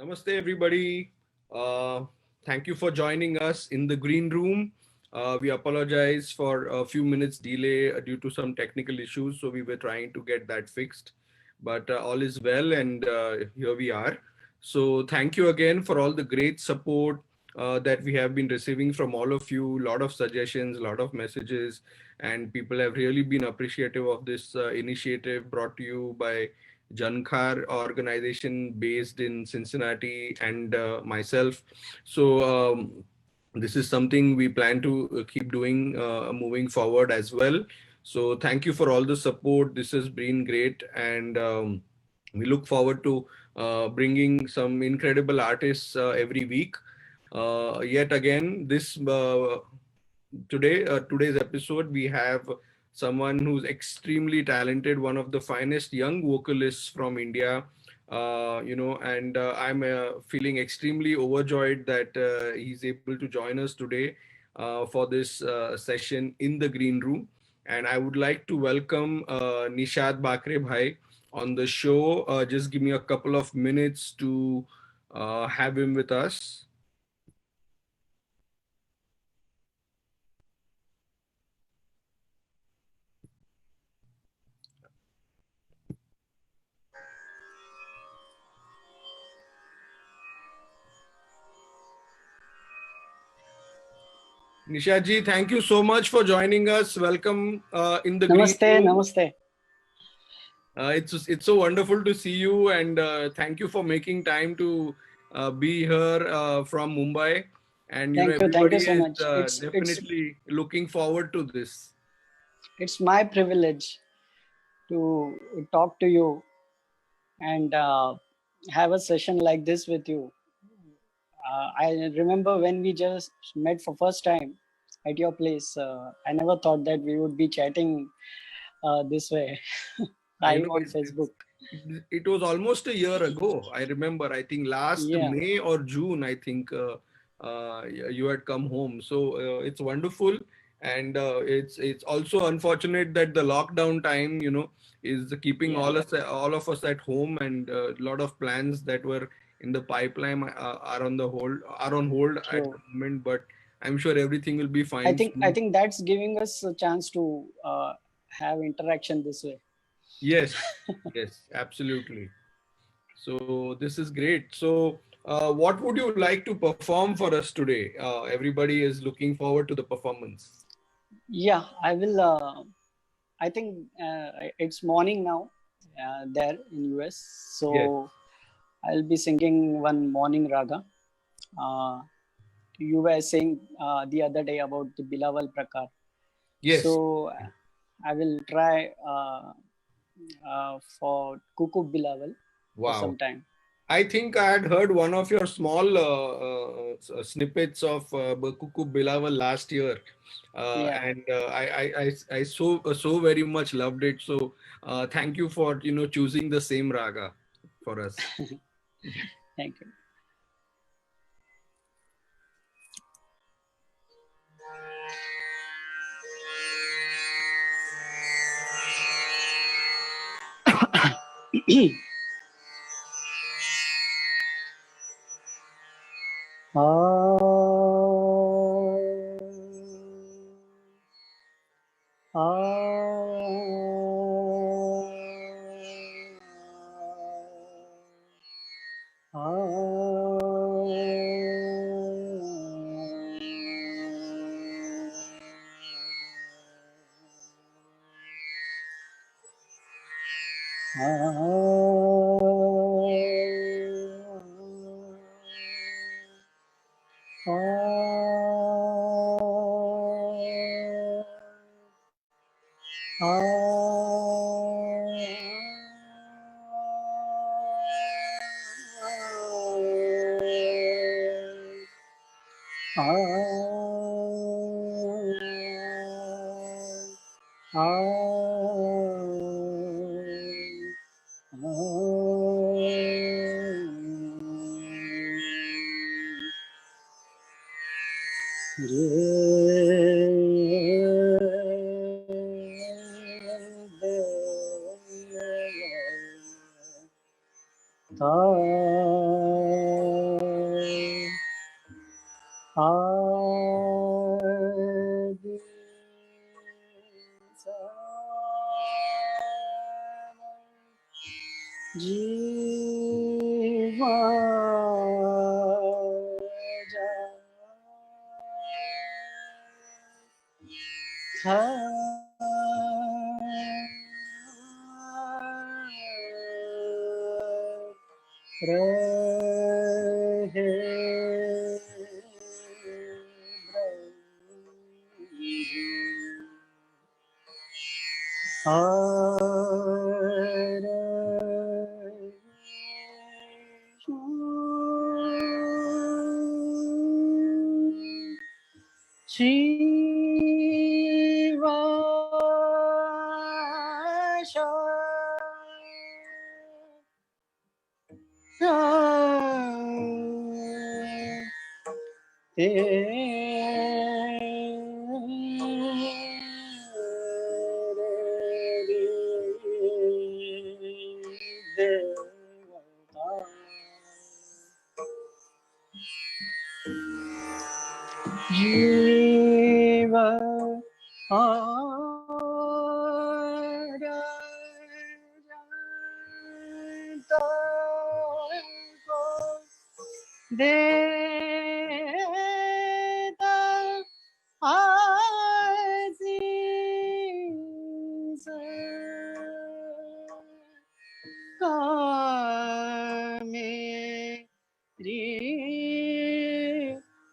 Namaste, everybody. Uh, Thank you for joining us in the green room. We apologize for a few minutes delay due to some technical issues, so we were trying to get that fixed. But all is well, and here we are. So thank you again for all the great support that we have been receiving from all of you. A lot of suggestions, a lot of messages, and people have really been appreciative of this initiative brought to you by Jhankar organization based in Cincinnati and myself. So this is something we plan to keep doing moving forward as well. So thank you for all the support. This has been great, and we look forward to bringing some incredible artists every week. Yet again, today's episode, we have someone who's extremely talented, one of the finest young vocalists from India. And I'm feeling extremely overjoyed that he's able to join us today for this session in the green room. And I would like to welcome Nishad Bakre bhai on the show. Just give me a couple of minutes to have him with us. Nishadji, thank you so much for joining us. Welcome in the green room. Namaste. It's so wonderful to see you, and thank you for making time to be here from Mumbai. And Thank you so much. Definitely looking forward to this. It's my privilege to talk to you and have a session like this with you. I remember when we just met for first time at your place. I never thought that we would be chatting this way. Live on Facebook. It was almost a year ago. I remember. I think last May or June. I think you had come home. So it's wonderful, and it's also unfortunate that the lockdown time, is keeping all of us at home, and a lot of plans that were in the pipeline are on hold at the moment. But I'm sure everything will be fine. I think that's giving us a chance to have interaction this way. Yes, yes, absolutely. So this is great. So what would you like to perform for us today? Everybody is looking forward to the performance. Yeah, I will. I think it's morning now there in US. So I'll be singing one morning raga. You were saying the other day about the Bilawal Prakar. Yes. So I will try for Kuku Bilawal for some time. I think I had heard one of your small snippets of Kuku Bilawal last year, and I so very much loved it. So thank you for choosing the same raga for us. Thank you. Jiva Shiva Jiva Deta Aziz Kameri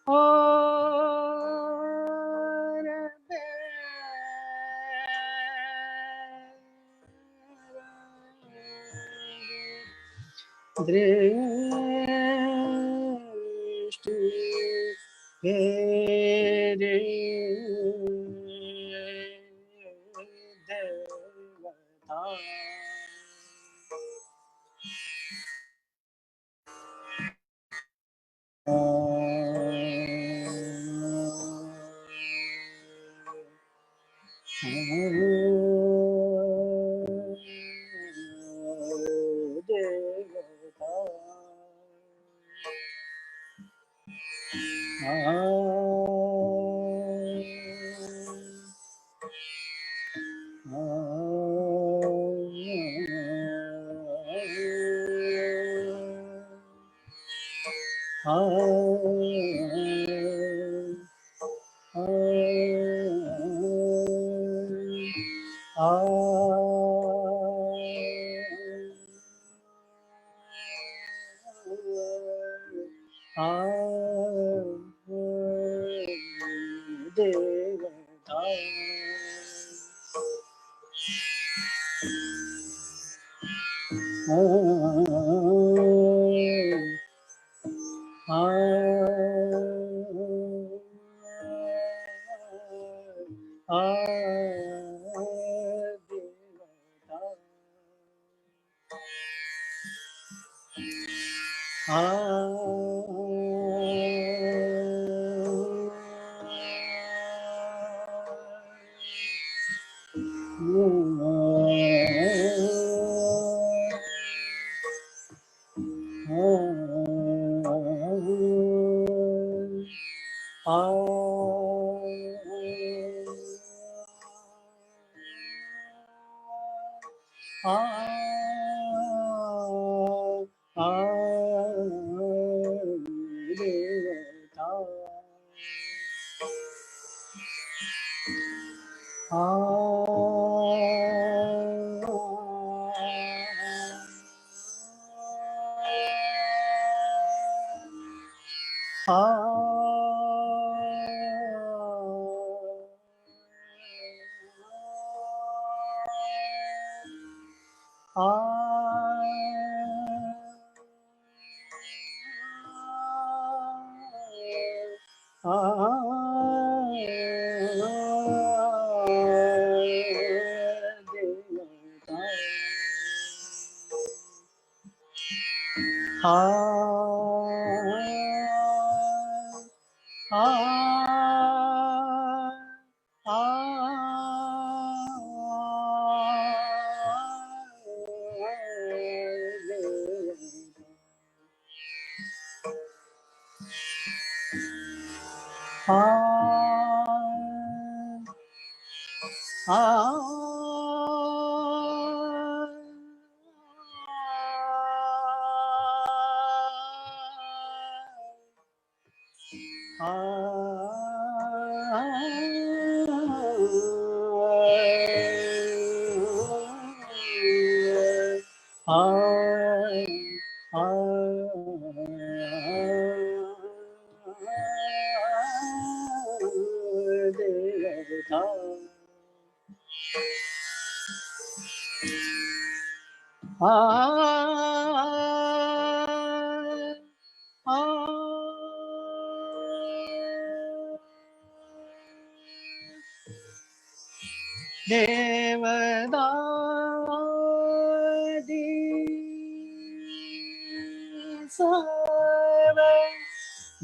Or Drishti Vede Devata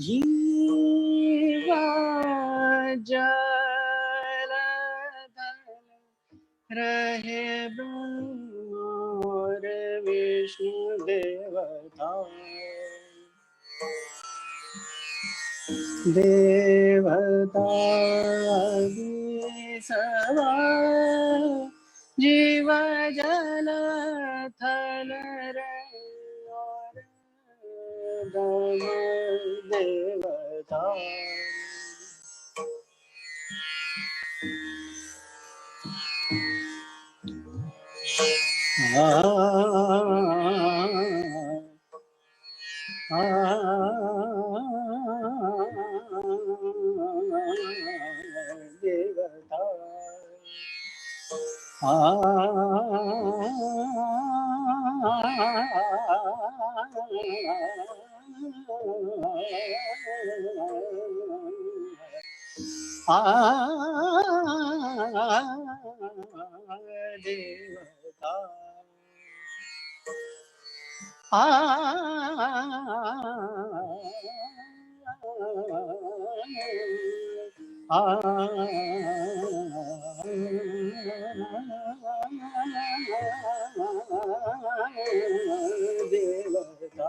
जीवा जल रहे ब्रह्मोर विष्णु देवता देवता सवा जीव जल थल दम देवता देवता देवता देवता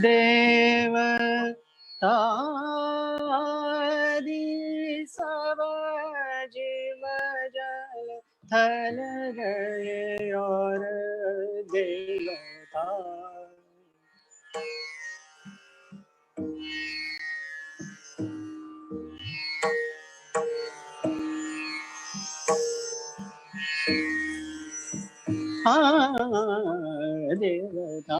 देवता सब जीव जल थल गए और देवता देवता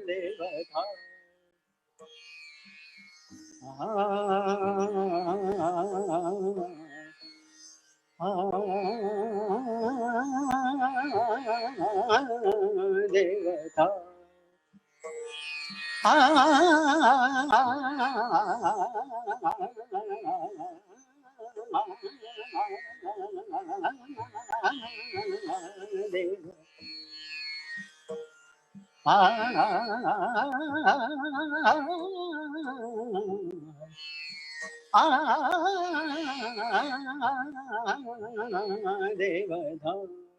देवता देवता देवता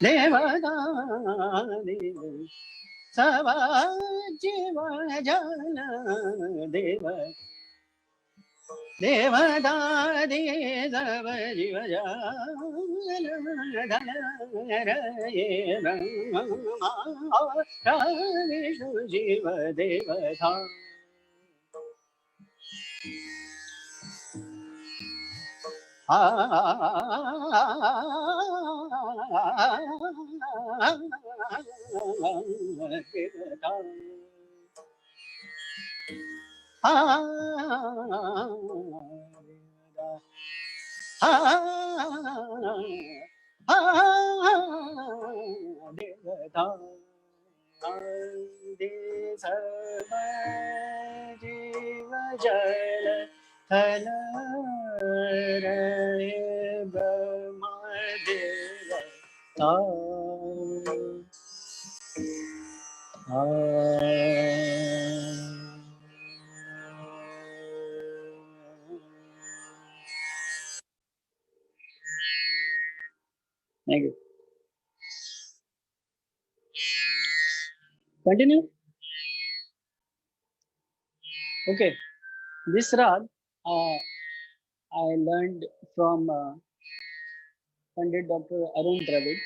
देवता देवता सब जीव जन देव देवता सब जीव जन धन रये ब्रह्मा विष्णु जीव देवता देवता आदि सर्व जीव जल थल रहे Brahmadev Thank you. Continue. Okay. This rag I learned from Pandit Dr. Arun Dravid,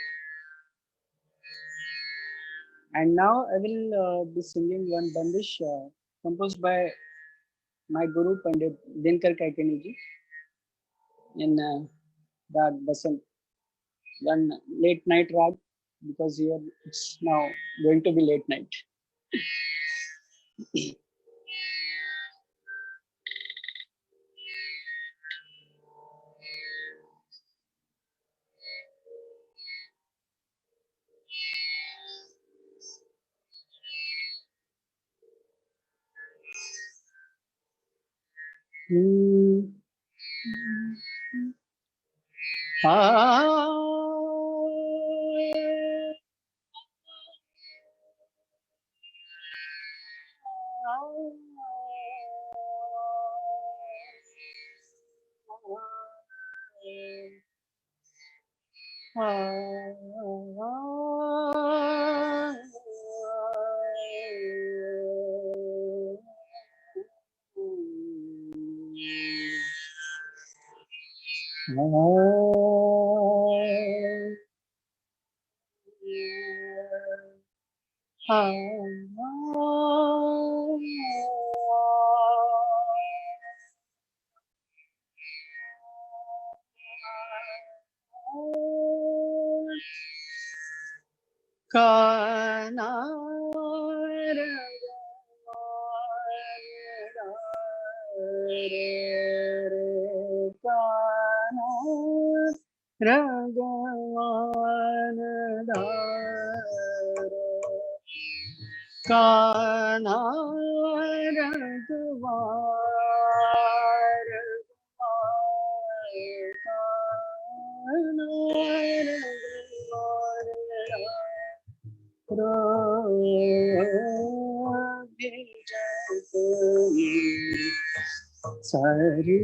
and now I will be singing one bandish composed by my guru Pandit Dinkar Kaikaniji in rag Basant, one late night rag, because here it's now going to be late night. सारे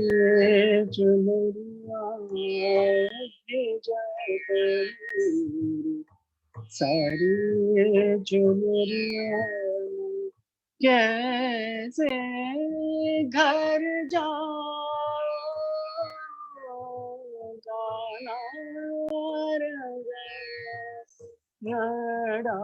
चुनरिया सारी चुनरिया कैसे घर जाओ गाना रड़ा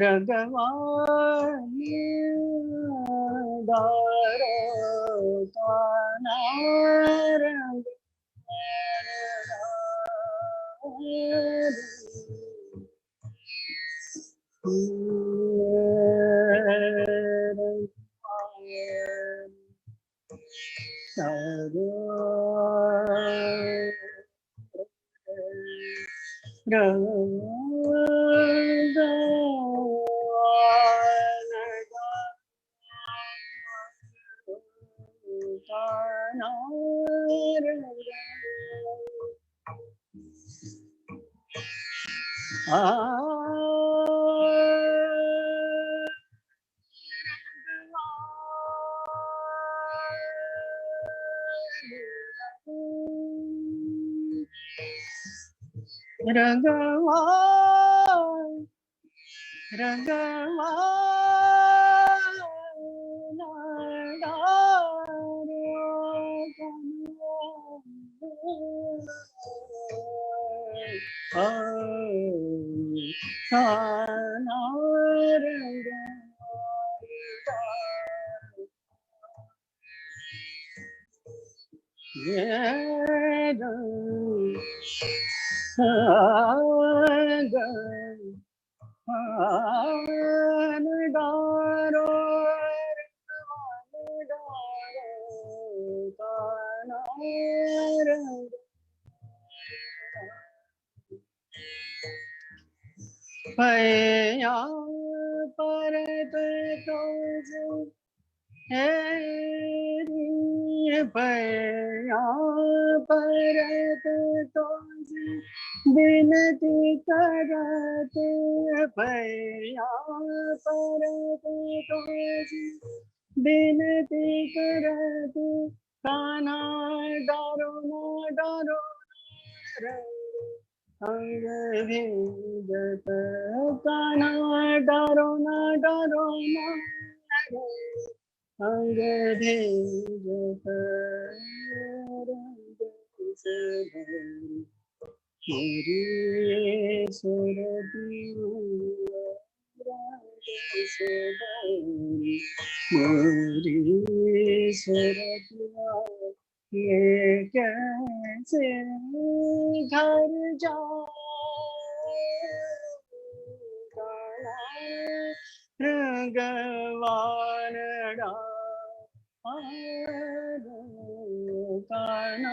रगवानी दारो ताना रग रगवा रगवा भैया परत तोज भैया परत तोज बिनती करत भैया परत तोज बिनती करत कान्हा डरो न डरो अंग भीजत कान्हा डरो न अंग भीजत मेरी सुरती मोरी सुरतिया ये कैसे घर जाऊं भगवान काना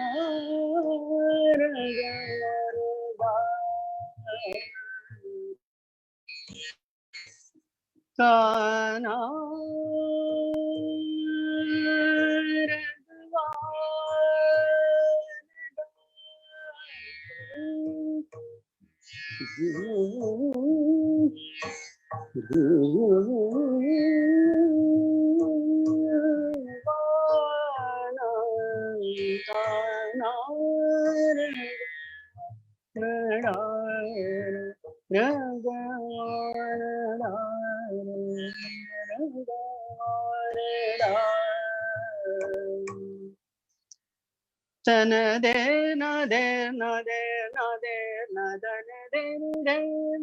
Tan de na de na de na de na da de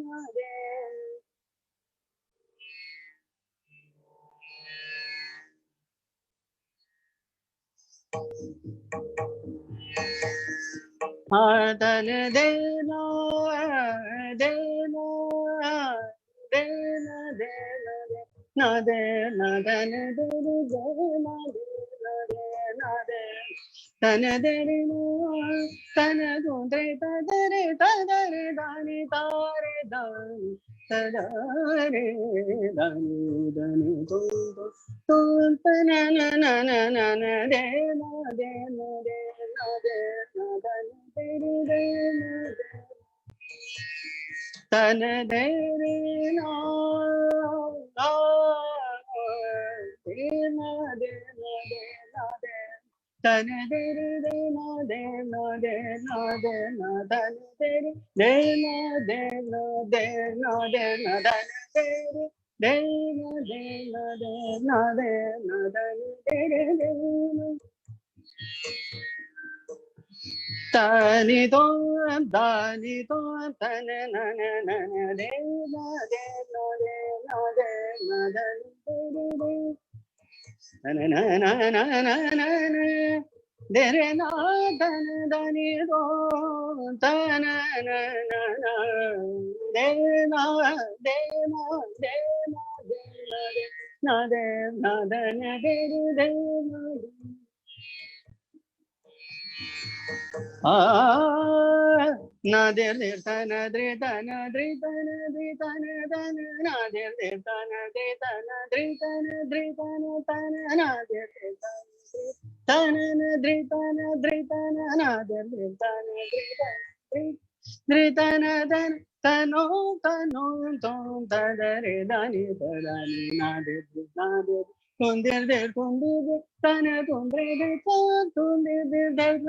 na de ha tan de na de na de na de na de na de na de na de Tana dere na tana dondre tadare tadare dani tare dani tadare dani dani dondo don tana na na na na na de na de na de na de na dani dere de na de tana dere na de na de na de na de Tan de de na de na de na de na dan de de na de na de na de na dan de na de na de na de na dan de de tani to tan na na na na de na de na de na de na dan de na na na na na na dere na dan dani do tan na na na de na de na de na de na de na de na de de na de de tana dre tana dre tana dre tana tana na de de tana dre tana dre tana dre tana tana na de de tana dre tana dre tana na de de tana dre tana tana tano tano ton tadare dani tadani na de Tundir de tundir tana tundre de tundir de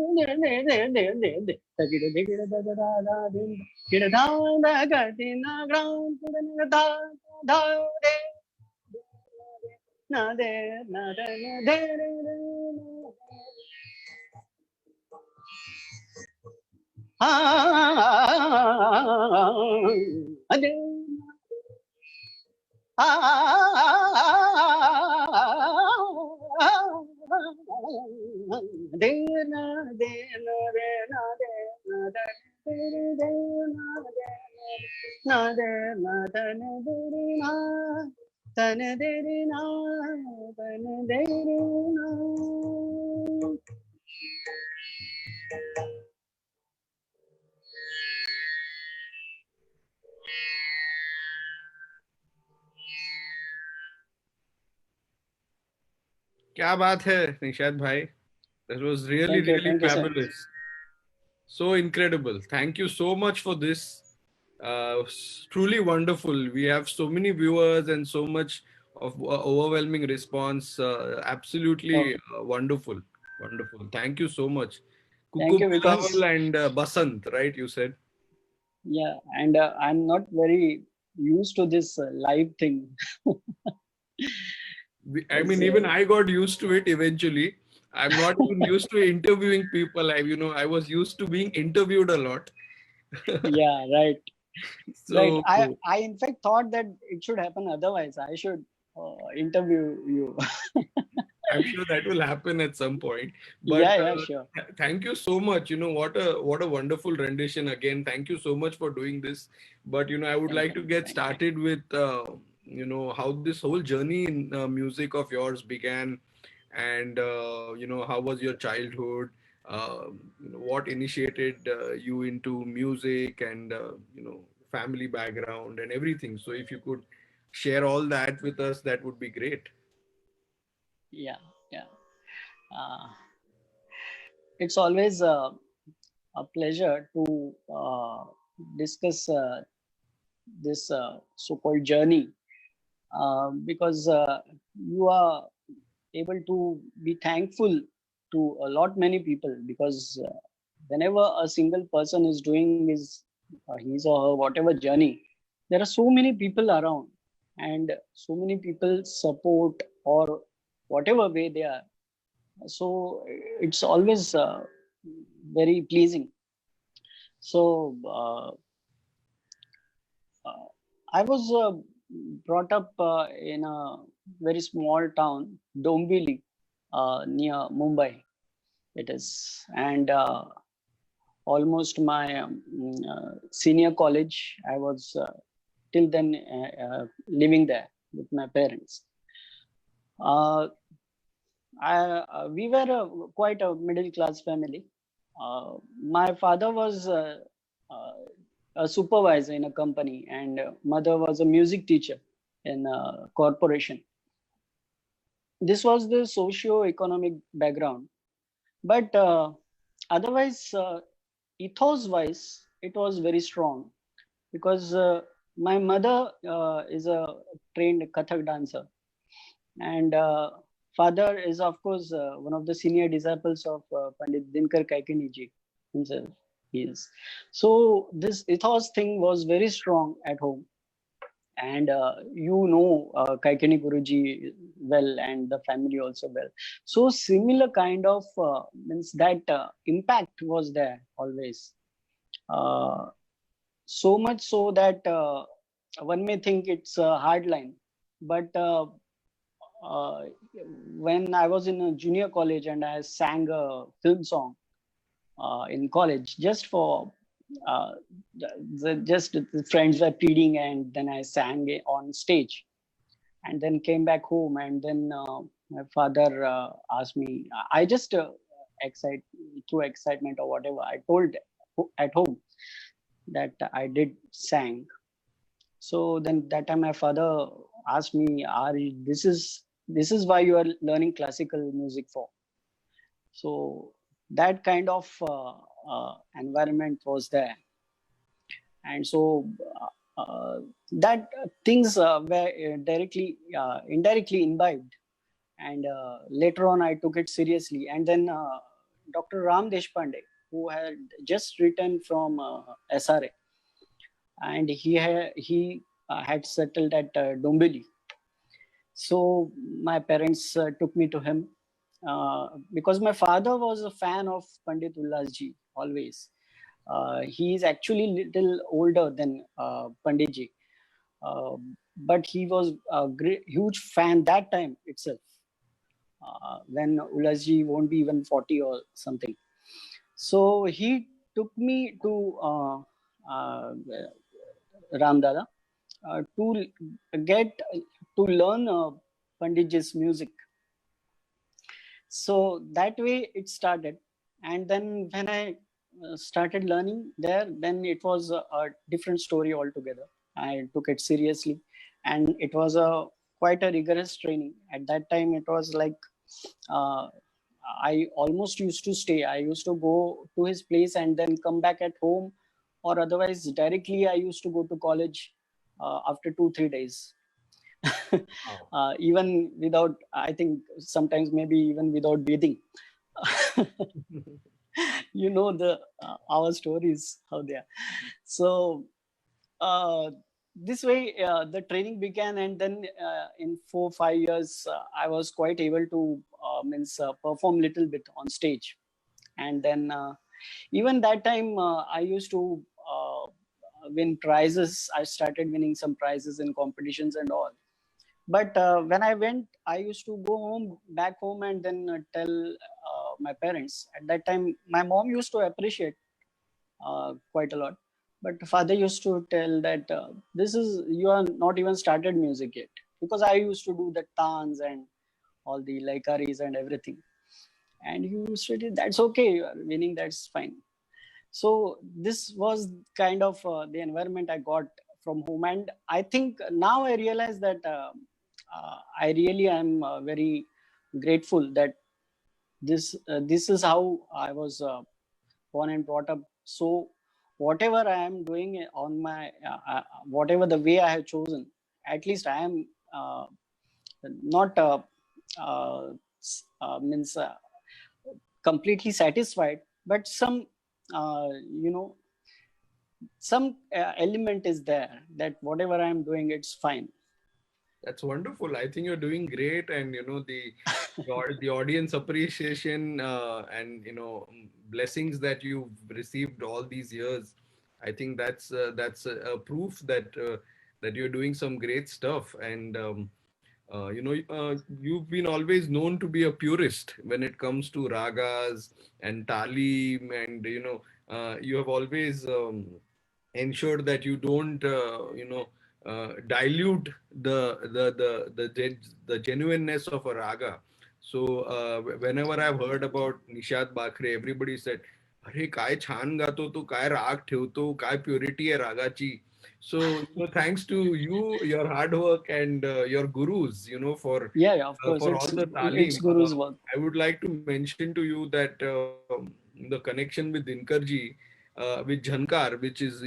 tundir de tagida digida da da da din kida da da gati na ground na da da de na de na de na de ade क्या बात है निशाद भाई. That was really, really Thank you, sir. fabulous. So incredible. Thank you so much for this. Truly wonderful. We have so many viewers and so much of overwhelming response. Absolutely Okay. wonderful. Wonderful. Thank you so much. Thank Kuku you, Bilawal because and Basant, right? You said. yeah, and I'm not very used to this live thing. I It's, mean, even I got used to it eventually. I'm not even used to interviewing people. I was used to being interviewed a lot. yeah, right. Right. So I in fact thought that it should happen otherwise. I should interview you. I'm sure that will happen at some point. But Yeah, sure. thank you so much. What a wonderful rendition again. Thank you so much for doing this. But I would like to get Thank you. started with how this whole journey in music of yours began, and how was your childhood? What initiated you into music, and family background and everything. So if you could share all that with us, that would be great. Yeah, yeah. Uh, it's always a pleasure to discuss this so-called journey, because you are able to be thankful to a lot many people, because whenever a single person is doing his or her whatever journey, there are so many people around, and so many people support, or whatever way they are. So it's always very pleasing. So uh, I was brought up in a very small town, Dombili, near Mumbai it is. And almost my senior college, I was till then living there with my parents. uh, we were quite a middle class family. My father was uh, a supervisor in a company, and mother was a music teacher in a corporation. This was the socio-economic background, but otherwise, ethos wise, it was very strong, because my mother is a trained Kathak dancer, and father is of course one of the senior disciples of Pandit Dinkar Kaikini ji himself. He is. So this ethos thing was very strong at home, and Kaikini Guruji well, and the family also well. So similar kind of means that impact was there always. Uh, so much so that one may think it's a hard line, but uh, when I was in a junior college and I sang a film song in college, just for uh, just the friends were pleading, and then I sang it on stage, and then came back home, and then my father asked me. I just excite through excitement or whatever, I told at home that I did sang. So then that time my father asked me, "Are this is why you are learning classical music for?" So that kind of environment was there, and so that things were indirectly imbibed, and later on I took it seriously. And then Dr. Ram Deshpande, who had just returned from SRA, and he had settled at Dombili. So my parents took me to him, because my father was a fan of Pandit Ullas ji always. He is actually little older than Pandit ji, uh, but he was a great, huge fan that time itself. when Ulasji won't be even 40 or something. So he took me to Ram Dada to get to learn Panditji's music. So that way it started. And then when I started learning there, then it was a different story altogether. I took it seriously, and it was a quite a rigorous training. At that time, it was like uh, I almost used to stay. I used to go to his place and then come back at home, or otherwise directly I used to go to college after 2 3 days. Wow. Even without, I think sometimes maybe even without bathing. You know the our stories how they are. So uh, this way the training began, and then in 4 5 years I was quite able to means perform little bit on stage. And then even that time I used to win prizes. I started winning some prizes in competitions and all. But when I went, I used to go home, back home, and then tell my parents. At that time, my mom used to appreciate quite a lot, but father used to tell that this is, you are not even started music yet, because I used to do the tans and all the laikaris and everything. And he used to say, that's okay, you are winning, that's fine. So this was kind of the environment I got from home. And I think now I realize that I really am very grateful that this is how I was born and brought up. So whatever I am doing on my whatever the way I have chosen, at least I am not means completely satisfied, but some you know, some element is there that whatever I am doing, it's fine. That's wonderful. I think you're doing great, and the audience appreciation and blessings that you've received all these years. I think that's a proof that you're doing some great stuff. And you've been always known to be a purist when it comes to ragas and talim, and you have always ensure that you don't dilute the genuineness of a raga. So whenever I've heard about Nishad Bakre, everybody said, "अरे काय छान गातो तू, काय राग ठेवतो, काय purity आहे रागाची." So thanks to you, your hard work, and your gurus, Yeah, yeah, of course, for all the it's talim. guru's work. I would like to mention to you that the connection with Dinkarji, with Jhankar, which is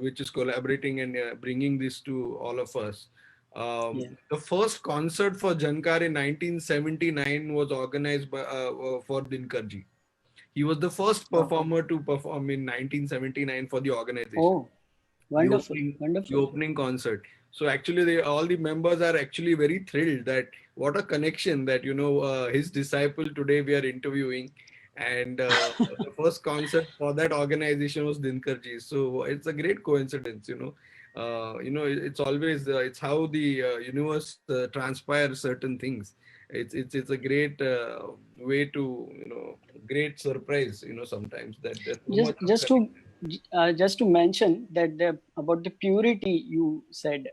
which is collaborating and bringing this to all of us. Yeah. The first concert for Jhankar in 1979 was organized for Dinkarji. He was the first Wow. performer to perform in 1979 for the organization, Oh, the wonderful, opening the wonderful. opening concert. So actually, all the members are actually very thrilled that what a connection that his disciple today we are interviewing, and the first concert for that organization was Dinkarji. So it's a great coincidence. It's always it's how the universe transpires certain things. It's a great way to great surprise. Sometimes that there's so just much of just to connection. just to mention that about the purity you said,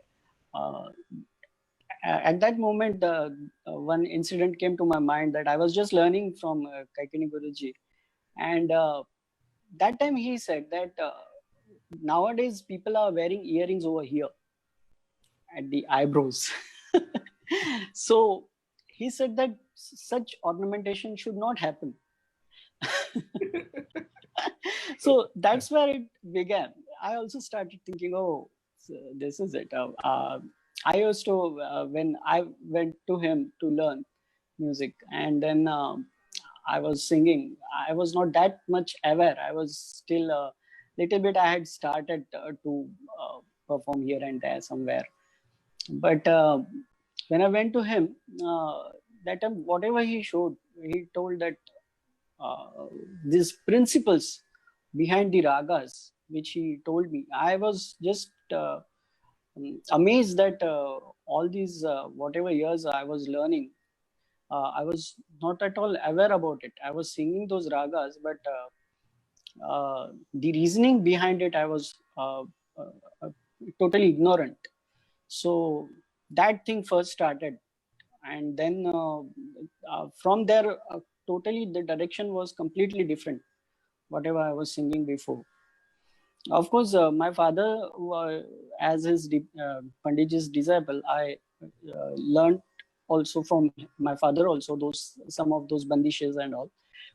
uh, at that moment one incident came to my mind, that I was just learning from Kaikini Guruji. And that time he said that nowadays people are wearing earrings over here at the eyebrows. So he said that such ornamentation should not happen. So that's where it began. I also started thinking, oh, so this is it. I used to, when I went to him to learn music, and then I was singing. I was not that much aware. I was still a little bit. I had started to perform here and there somewhere, but when I went to him, that time whatever he showed, he told that these principles behind the ragas, which he told me, I was just amazed that all these whatever years I was learning, I was not at all aware about it. I was singing those ragas, but the reasoning behind it, I was uh, totally ignorant. So that thing first started, and then from there, totally the direction was completely different. Whatever I was singing before. Of course, my father, as his Panditji's disciple, I learned also from my father also some of those bandishes and all.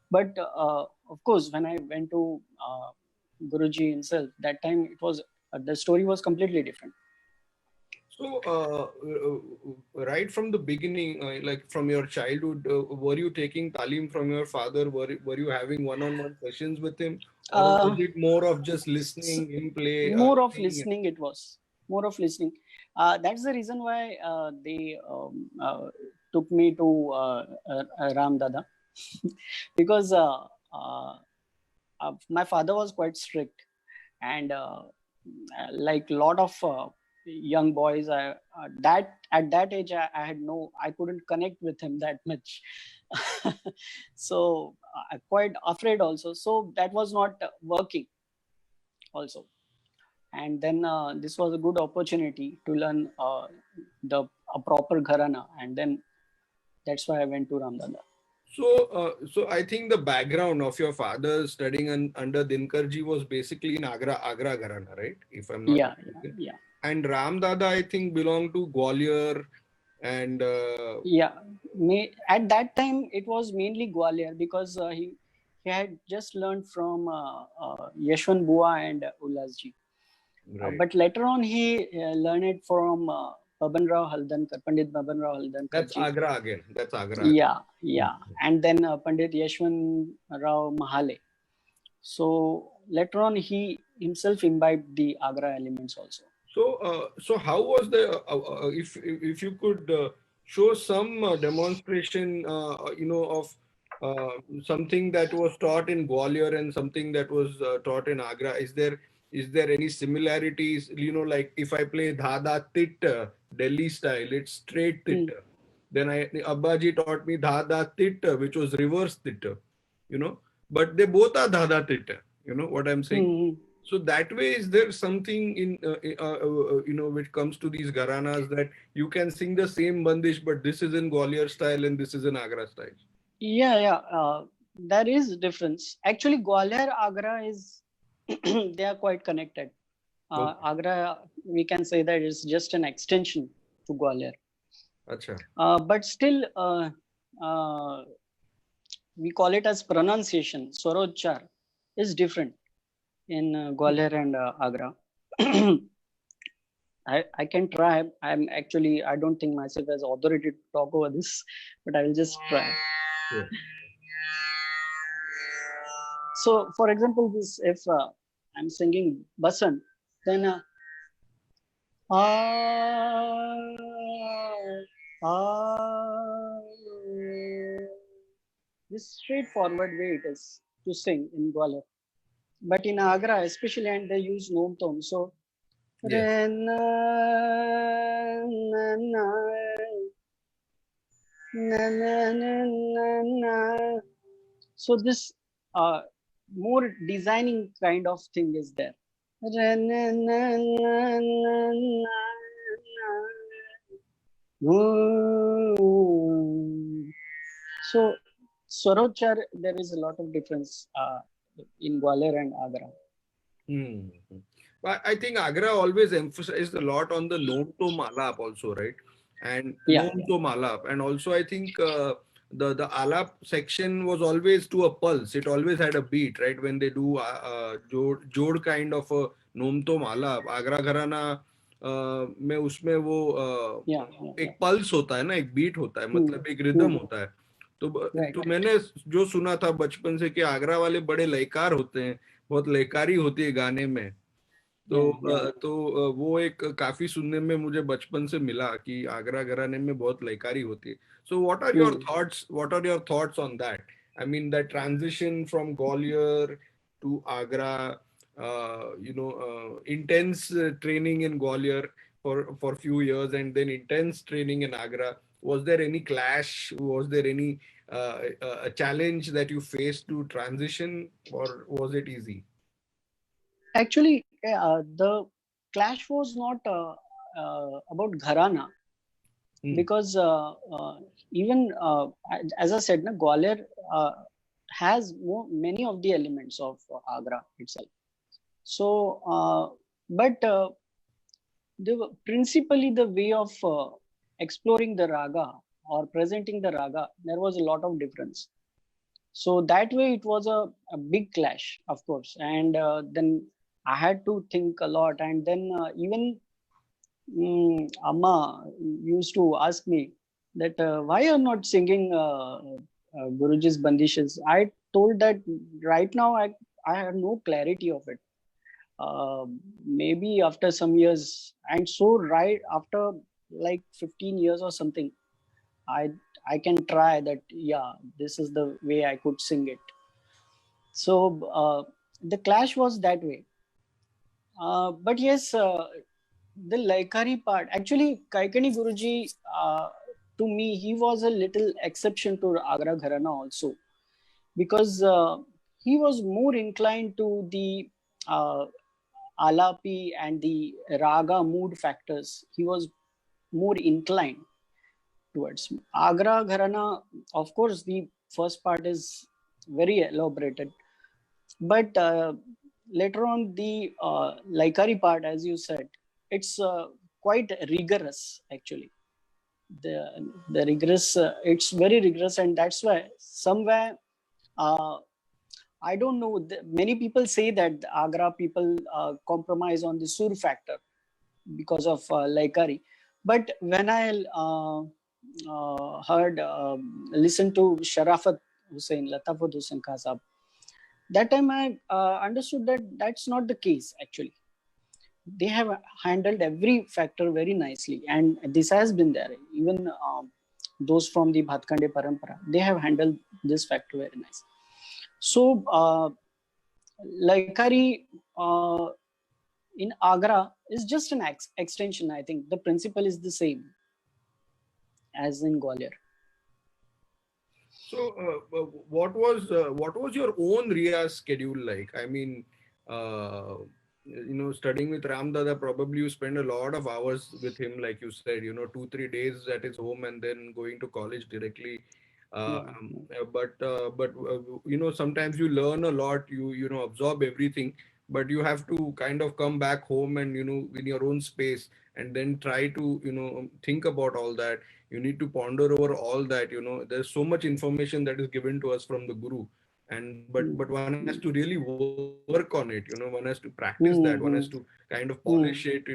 But of course, when I went to Guruji himself, that time it was the story was completely different. So, right from the beginning, like from your childhood, were you taking talim from your father? Were you having one-on-one sessions with him, or was Uh, it more of just listening him play? More of Playing it? listening, it was more of listening. That's the reason why they took me to Ram Dada because my father was quite strict, and like a lot of young boys, that at that age I couldn't connect with him that much. So I quite afraid also, so that was not working also. And then this was a good opportunity to learn the a proper gharana, and then that's why I went to Ramdada. So I think the background of your father studying under Dinkarji was basically in Agra Gharana, right? If I'm not Yeah, mistaken. yeah, And Ram Dada, I think, belonged to Gwalior, and yeah. At that time it was mainly Gwalior, because he had just learned from Yashwant Bua and Ullas ji. right. But later on he learned it from Baban Rao Haldankar, Pandit Baban Rao Haldankar That's ji. Agra again. That's Agra again. Yeah, yeah. And then Pandit Yashwant Rao Mahale. So later on, he himself imbibed the Agra elements also. So how was the if you could show some demonstration, of something that was taught in Gwalior and something that was taught in Agra? Is there any similarities? Like if I play Dhada Tit Delhi style, it's straight Tit. Hmm. Then Abbaji taught me Dhada Tit, which was reverse Tit. But they both are Dhada Tit. You know what I'm saying? Hmm. So that way, is there something in which comes to these gharanas that you can sing the same bandish, but this is in Gwalior style and this is in Agra style? Yeah, yeah. There is difference. Actually, Gwalior, Agra is they are quite connected. Okay, Agra, we can say that is just an extension to Gwalior. acha. But still, uh, we call it as pronunciation. Swarochar is different in Gwalior and Agra. I can try. I don't think myself as authority to talk over this, but I will just try. Sure. So, for example, this if I'm singing Basan, then ah, ah, this straightforward way it is to sing in Gwalior. But in Agra, especially, and they use nom tom. So, Yes. re, na, na, na, na, na, na, na, na. So this more designing kind of thing is there. Re, na, na, na, na, na, na. Ooh. So Swarochar, there is a lot of difference in Gwalior and Agra. Hmm. But I think Agra always emphasized a lot on the Nom to Malap also, right? And Yeah, Nom to Malap. And also I think the Alap section was always to a pulse. It always had a beat, right? When they do jod kind of a Nom to Malap, Agra Gharana में उसमें वो yeah, yeah, yeah. एक pulse होता है ना, एक beat होता है, Hmm. मतलब एक रिदम होता है. तो Right. तो मैंने जो सुना था बचपन से कि आगरा वाले बड़े लयकार होते हैं, बहुत लयकारी होती है गाने में. Yeah, yeah. तो वो एक काफी सुनने में मुझे बचपन से मिला कि आगरा घराने में बहुत लयकारी होती है. So Hmm. What are your thoughts on that? I mean that transition from Gwalior to Agra, intense training in Gwalior, for few years and then intense training in Agra. Was there any clash? Was there any a challenge that you faced to transition, or was it easy? Actually, the clash was not about Gharana, Hmm. because even as I said, na, Gwalior has many of the elements of Agra itself. So, but principally the way of exploring the raga or presenting the raga, there was a lot of difference. So that way it was a big clash, of course. And then I had to think a lot. And then even Amma used to ask me that why you're not singing Guruji's bandishes. I told that right now I have no clarity of it. Uh, Maybe after some years, and so right after like 15 years or something, I I can try that. Yeah, this is the way I could sing it. So the clash was that way. But yes, the Laikari part, actually, Kaikani Guruji, to me, he was a little exception to Agra Gharana also, because he was more inclined to the uh, Alapi and the Raga mood factors. He was more inclined towards Agra Gharana. Of course, the first part is very elaborated, but later on the Laikari part, as you said, it's quite rigorous actually. The rigorous, it's very rigorous, and that's why somewhere uh, I don't know. Many people say that the Agra people compromise on the sur factor because of Laikari, but when I heard listened to Sharafat Hussain, Latafat Hussain Khan Sahab, that time I understood that that's not the case actually. They have handled every factor very nicely, and this has been there. Even those from the Bhatkande Parampara, they have handled this factor very nice. So, Laikari in Agra is just an extension. I think the principle is the same as in Gwalior. So, what was your own Riyaz schedule like? I mean, uh, studying with Ram Dada, probably you spend a lot of hours with him, like you said, 2-3 days at his home and then going to college directly. Yeah, Sometimes you learn a lot, you absorb everything, but you have to kind of come back home and in your own space and then try to think about all that. You need to ponder over all that. There's so much information that is given to us from the guru, and but one has to really work on it. One has to practice that, one has to kind of polish it.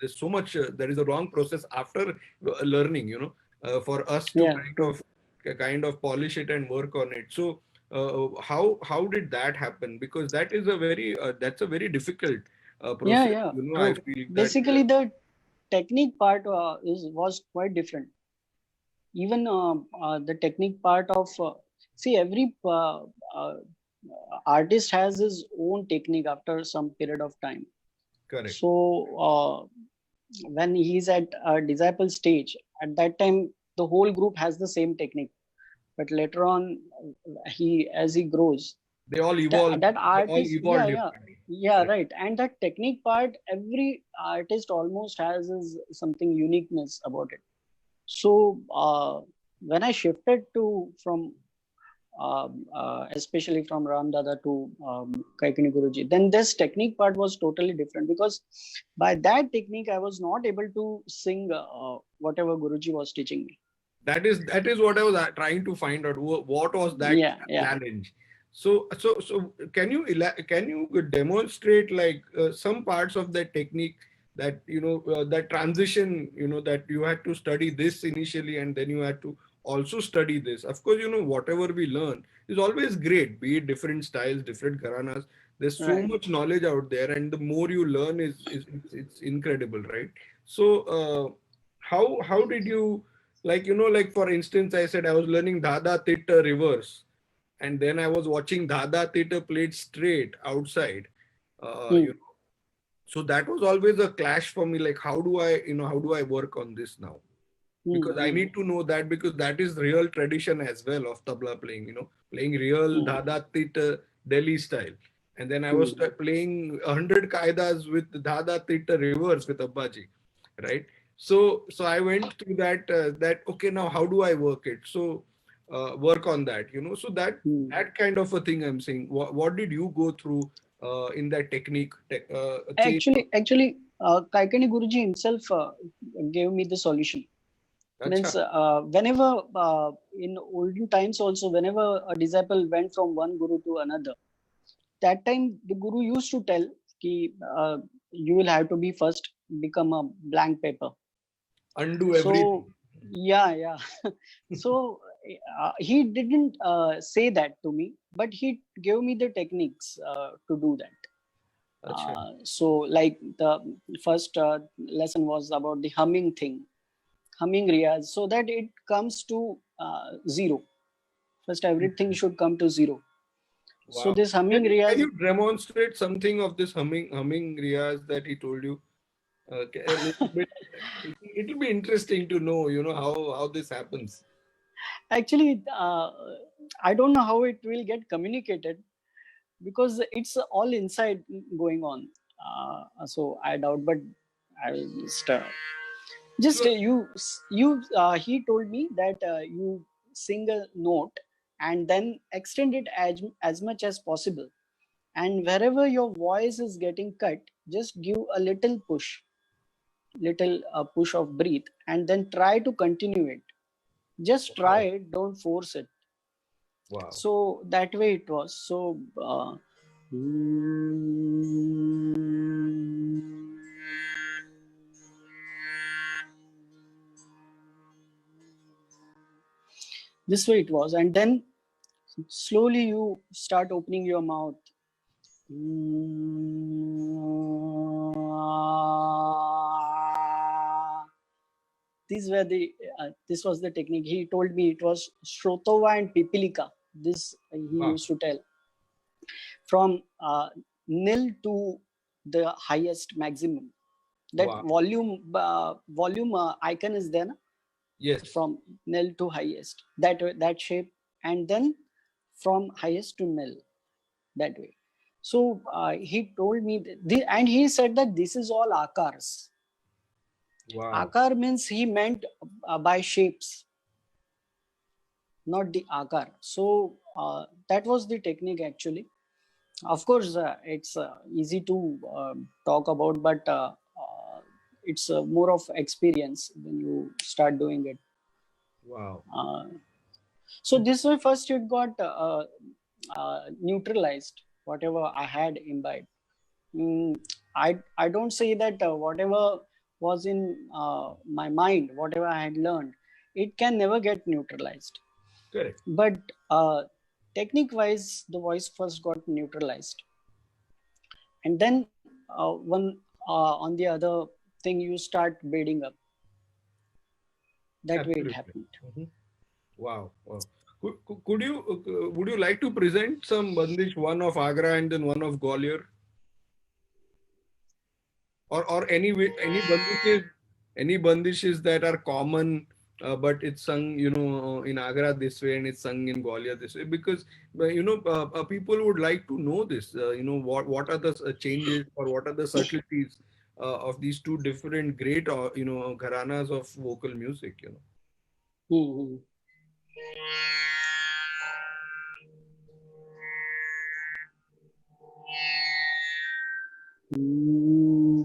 There's so much, there is a wrong process after learning, for us to yeah, true. kind of polish it and work on it. So how did that happen? Because that's a very difficult Yeah, process. yeah, I true. feel that Basically, the technique part was quite different. Even the technique part of see, every artist has his own technique after some period of time. correct. So when he's at a disciple stage, at that time the whole group has the same technique, but later on he as he grows, They all evolve. that They all artist, evolve differently. yeah, Correct. right. And that technique part, every artist almost has is something uniqueness about it. So when I shifted to from especially from Ram Dada to Kaikini Guruji, then this technique part was totally different, because by that technique I was not able to sing whatever Guruji was teaching me. That is what I was trying to find out. What was that Yeah, yeah. challenge? So can you demonstrate like some parts of that technique, that that transition, that you had to study this initially and then you had to also study this. Of course, whatever we learn is always great, be it different styles, different gharanas. There's so Right. much knowledge out there, and the more you learn is it's incredible, right? So how did you, like like for instance, I said I was learning Dada Theta reverse, and then I was watching Dada Theta played straight outside. uh, Hmm. you know So that was always a clash for me. Like, how do I work on this now? Because I Hmm. need to know that, because that is real tradition as well of tabla playing, playing real Hmm. Dhada Tit Delhi style. And then I was Hmm. playing 100 kaidas with Dhada Tit reverse with Abbaji, right? So I went through that, okay, now how do I work it? So work on that, so Hmm. that kind of a thing I'm saying. What did you go through in that technique, change of, Actually, Kaikani Guruji himself gave me the solution. Means acha, whenever in olden times also, whenever a disciple went from one guru to another, that time the guru used to tell ki, you will have to be first become a blank paper. undo everything? So yeah. So he didn't say that to me, but he gave me the techniques to do that. Acha. So like the first lesson was about the humming thing, humming riyaz, so that it comes to zero. First everything should come to zero. So Wow. this humming Can riyaz, you demonstrate something of this humming riyaz that he told you? A little bit. It'll be interesting to know, how this happens. actually I don't know how it will get communicated, because it's all inside going on. So I doubt, but I will just So, you he told me that you sing a note and then extend it as much as possible, and wherever your voice is getting cut, just give a little push of breathe, and then try to continue it. Just try wow, it, don't force it. wow. So that way it was. So this way it was, and then slowly you start opening your mouth. These were the this was the technique. He told me it was Shrotova and Pipilika. This he Wow, used to tell, from nil to the highest maximum. That wow. volume icon is there, na? Yes. From nil to highest. That shape, and then from highest to nil, that way. So he told me and he said that this is all akars. Wow. Akar means he meant by shapes, not the akar. So that was the technique actually. Of course, it's easy to talk about, but it's more of experience when you start doing it. Wow. Uh, so this way, first it got neutralized, whatever I had imbibed. Mm, I don't say that whatever was in my mind, whatever I had learned, it can never get neutralized. Correct. But technique wise, the voice first got neutralized, and then one on the other thing you start building up. That way it Absolutely. happened. Mhm. Wow. Wow. Would you like to present some bandish, one of Agra and then one of Gwalior, or any bandishes that are common, but it's sung, in Agra this way and it's sung in Gwalior this way, because people would like to know this. What are the changes, or what are the subtleties of these two different great, gharanas of vocal music. Hmm. Hmm.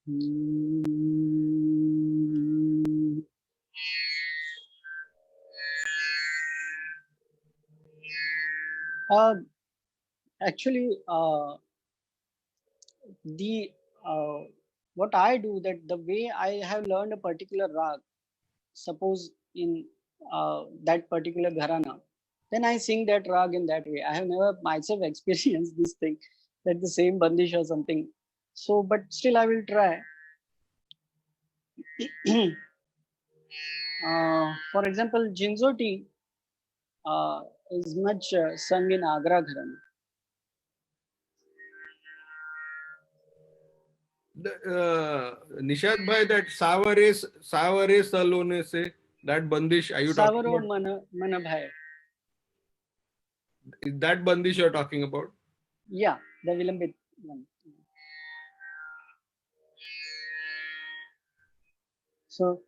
Hmm. Uh, actually, the what I do, that the way I have learned a particular rag. Suppose in that particular gharana, then I sing that rag in that way. I have never myself experienced this thing, that the same bandish or something. So, but still I will try. For example, Jinzoti uh, is much sung in Agra gharana. Nishad bhai, that Savare Salone se, that bandish, are you talking Savaro about? mana bhai. Is that bandish you're talking about? Yeah, the Vilambit one. So,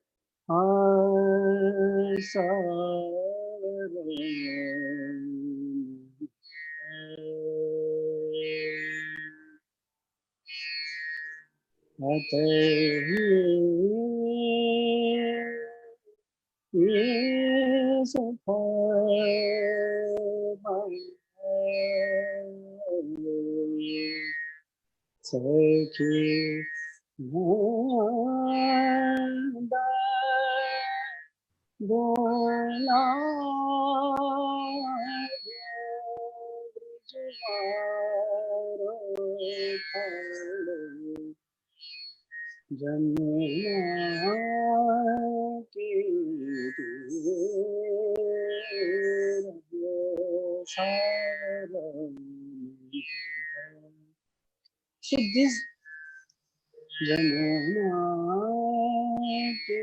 Sakhi Nanda Bola Jamuna ki so this Jamuna ki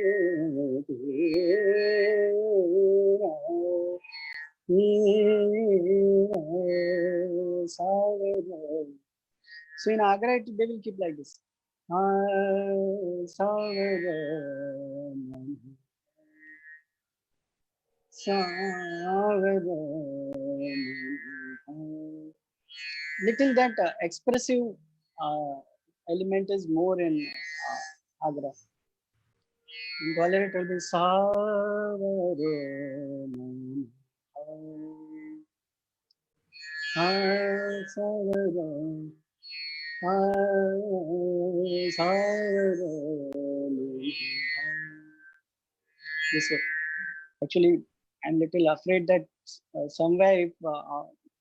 so in Agra, they will keep like this. Little that expressive uh, element is more in Agra. In Gwalior, it will be this way. Actually, I'm little afraid that somewhere if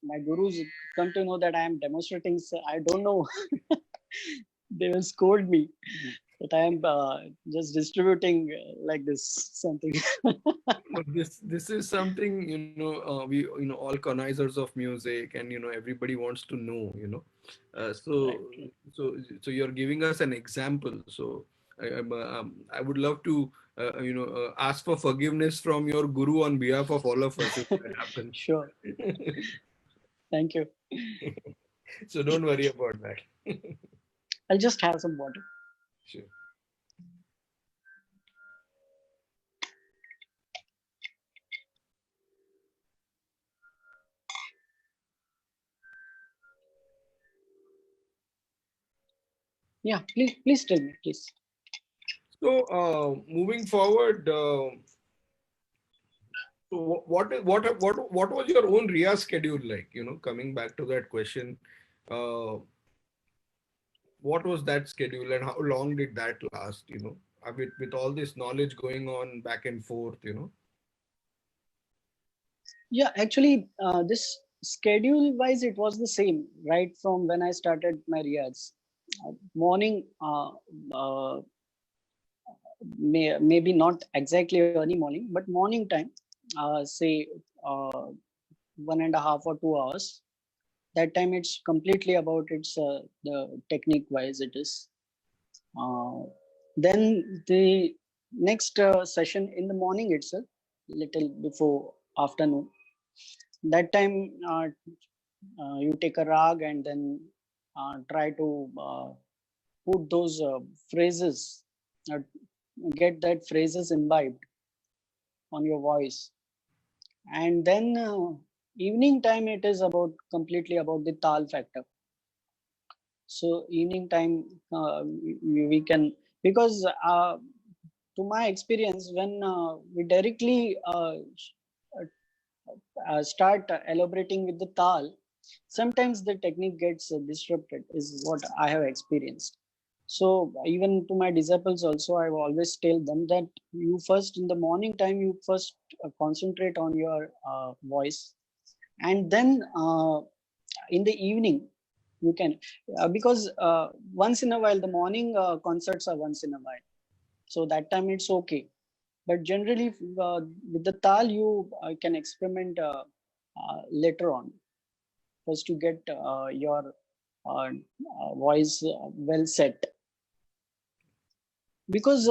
my gurus come to know that I am demonstrating, so I don't know, they will scold me that I am just distributing like this something. This is something, we, all connoisseurs of music, and everybody wants to know, Right, so right. you're giving us an example. So I would love to ask for forgiveness from your guru on behalf of all of us if that happens. Sure. Thank you. So don't worry about that. I'll just have some water. Sure. Yeah, please tell me, please. So moving forward, so what was your own Riyaz schedule like? Coming back to that question, uh, what was that schedule and how long did that last? With all this knowledge going on back and forth. Yeah, actually, this schedule wise, it was the same right from when I started my Riyadh. Morning, maybe not exactly early morning, but morning time, say uh, 1.5 or 2 hours. That time it's completely about its the technique wise it is. Uh, then the next session in the morning itself, little before afternoon. That time you take a rag and then try to put those phrases, uh, get that phrases imbibed on your voice. And then evening time, it is about completely about the tal factor. So evening time, we can, because to my experience, when we directly start elaborating with the tal, sometimes the technique gets disrupted, is what I have experienced. So even to my disciples also, I always tell them that you first in the morning time, you first concentrate on your voice, and then in the evening you can, because once in a while the morning concerts are once in a while, so that time it's okay. But generally with the tal you can experiment later on, first to get your voice well set, because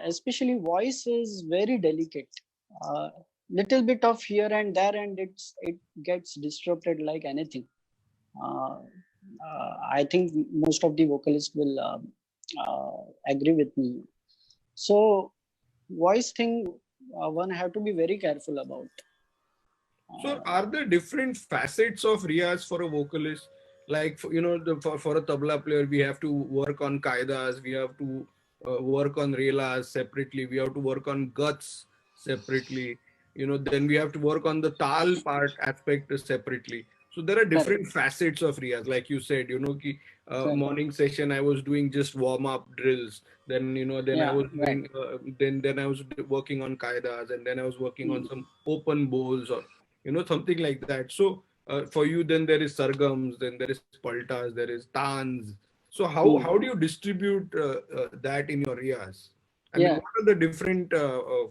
especially voice is very delicate. Little bit of here and there and it gets disrupted like anything. uh, I think most of the vocalists will agree with me. So voice thing, one have to be very careful about. So, uh, are there different facets of riyaz for a vocalist? Like, for a tabla player, we have to work on kaidas, we have to work on relas separately, we have to work on guts separately, then we have to work on the tal part aspect separately. So, there are correct, different facets of riyaz. Like you said, correct. morning session, I was doing just warm up drills. Then, then I Yeah, was right. doing, then I was working on kaidas, and then I was working on Mm. some open bowls, or something like that. So for you, then there is sargams, then there is paltas, there is tans. So how Mm. do you distribute that in your riyas? I mean, Yeah, what are the different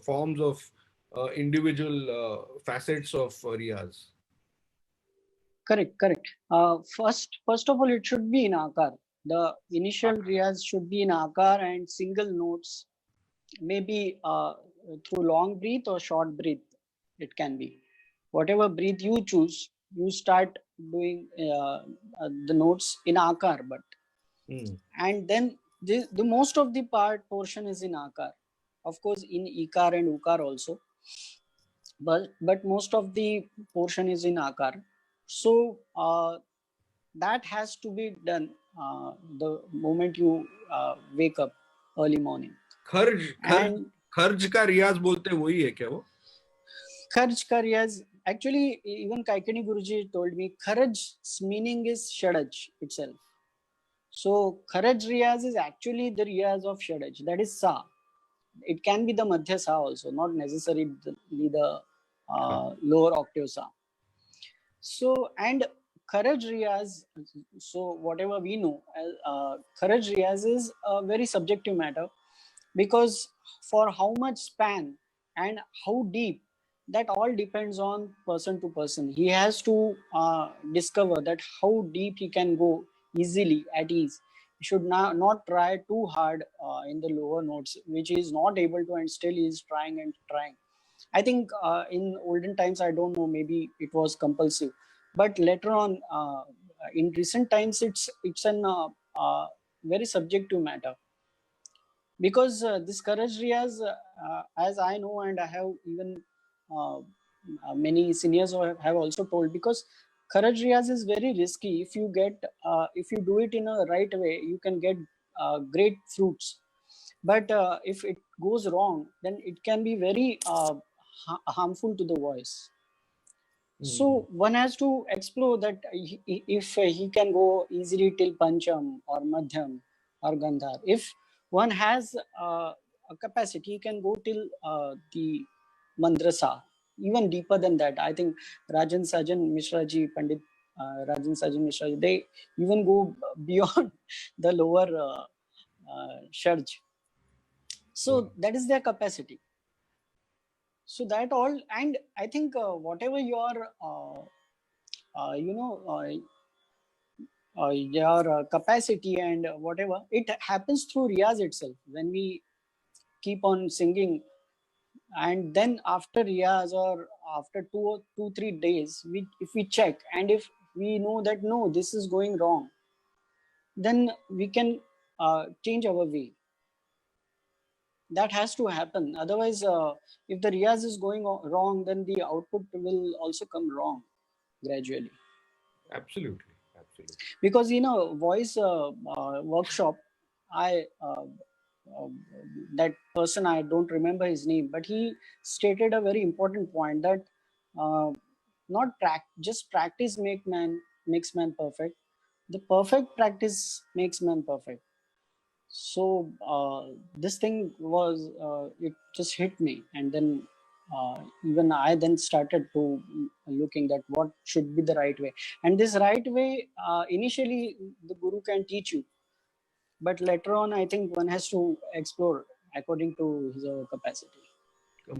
forms of individual facets of riyas? correct, correct. First of all, it should be in akar. The initial riyaz should be in akar and single notes, maybe through long breath or short breath. It can be whatever breath you choose. You start doing the notes in akar, but Hmm. and then the most of the part portion is in akar, of course in ikar and ukar also, but most of the portion is in akar. So that has to be done the moment you wake up early morning. खर्ज खर्ज And खर्ज का रियाज बोलते हैं, वही है क्या वो? kharj ka riyaz, actually even Kaikani Guruji told me kharaj's meaning is shadaj itself. So kharaj riyaz is actually the riyaz of shadaj, that is sa. It can be the madhya sa also, not necessarily the lower octave sa. So, and Kharaj Riyaz, so whatever we know, Kharaj Riyaz is a very subjective matter, because for how much span and how deep, that all depends on person to person. He has to discover that how deep he can go easily at ease. He should not try too hard in the lower notes, which he is not able to, and still he is trying and trying. I think in olden times, I don't know, maybe it was compulsive, but later on, in recent times, it's an very subjective matter, because this courage riyaz, as I know, and I have even uh, many seniors have also told, because courage riyaz is very risky. If you if you do it in a right way, you can get great fruits. But if it goes wrong, then it can be very harmful to the voice. Hmm. So one has to explore that if he can go easily till Pancham or Madhyam or Gandhar. If one has a capacity, he can go till the Mandrasa, even deeper than that. I think Rajan Sajan Mishra ji, Pandit Rajan Sajan Mishra ji, they even go beyond the lower Sharj. Wow. So that is their capacity. So that all, and I think whatever your you know your capacity and whatever, it happens through riyaz itself. When we keep on singing, and then after riyaz or after 2 or 3 days, we if we check, and if we know that no, this is going wrong, then we can change our way. That has to happen. Otherwise, if the riyaz is going wrong, then the output will also come wrong gradually. Absolutely, absolutely. Because voice workshop, I uh, that person, I don't remember his name, but he stated a very important point that uh, not just practice makes man perfect. The perfect practice makes man perfect. So this thing was it just hit me, and then even I then started to looking at what should be the right way. And this right way, initially the guru can teach you, but later on I think one has to explore according to his capacity.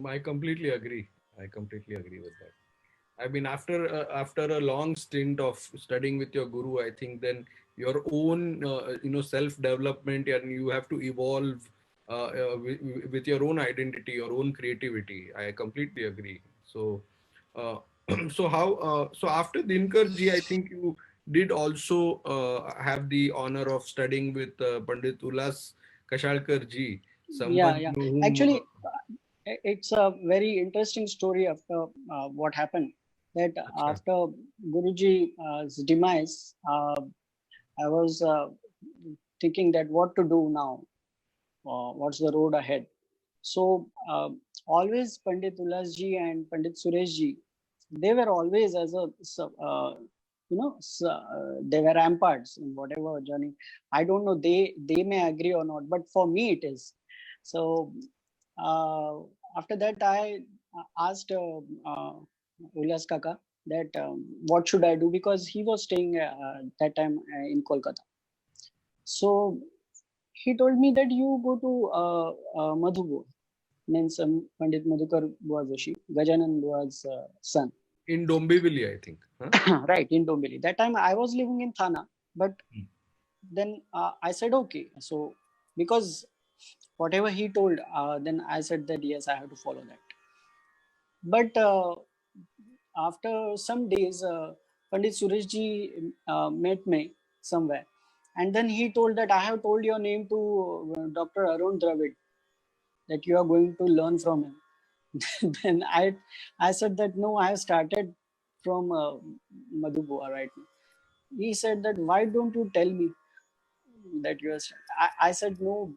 I completely agree. I completely agree with that. I mean, after a long stint of studying with your guru, I think then your own self development, and you have to evolve with your own identity, your own creativity. I completely agree. So, uh, so after Dinkar ji, I think you did also have the honor of studying with Pandit Ulas Kashalkar ji, Yeah, someone yeah, whom. actually it's a very interesting story after what happened, that Acha. after Guruji's demise, I was thinking that what to do now, what's the road ahead. So always Pandit Ulasji and Pandit Sureshji, they were always as a they were ramparts in whatever journey. I don't know, they may agree or not, but for me it is. So uh, after that I asked Ulas Kaka that what should I do, because he was staying that time in Kolkata. So he told me that you go to Madhubo, means Pandit Madhukar was Gajanan was son. In Dombivli, I think. Huh? Right, in Dombili. That time I was living in Thana, but then I said okay. So because whatever he told, then I said that yes, I have to follow that. But after some days, Pandit Sureshji met me somewhere, and then he told that I have told your name to Dr. Arun Dravid, that you are going to learn from him. Then I said that no, I have started from Madhubua right now. He said that why don't you tell me that you are. I said no.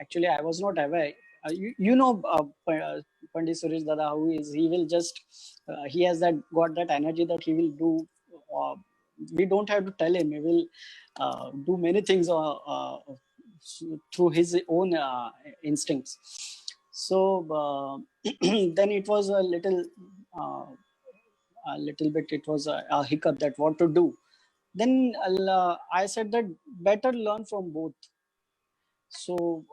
Actually, I was not aware. You know, Pandit Suresh Dada, who is, he will just he has that got that energy that he will do. We don't have to tell him. He will do many things through his own instincts. So then it was uh, a little bit. It was a hiccup that what to do. Then I said that better learn from both. So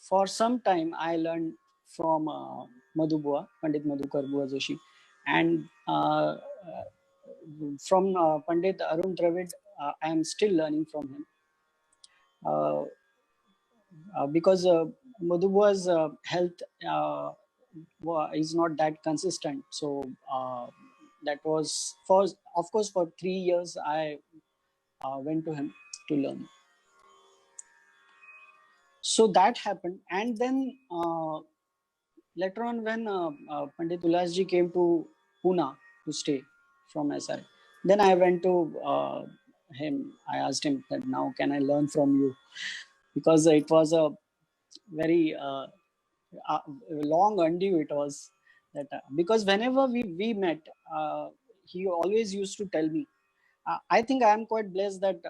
for some time I learned from Madhubua, Pandit Madhukar Bua Joshi, and from Pandit Arun Dravid, I am still learning from him. Uh, because Madhubua's health is not that consistent. So that was for, of course, for 3 years I went to him to learn. So that happened, and then later on when Pandit Ulasji came to Pune to stay from SRI, then I went to him. I asked him that now can I learn from you, because it was a very long undue it was that because whenever we met, he always used to tell me. I think I am quite blessed that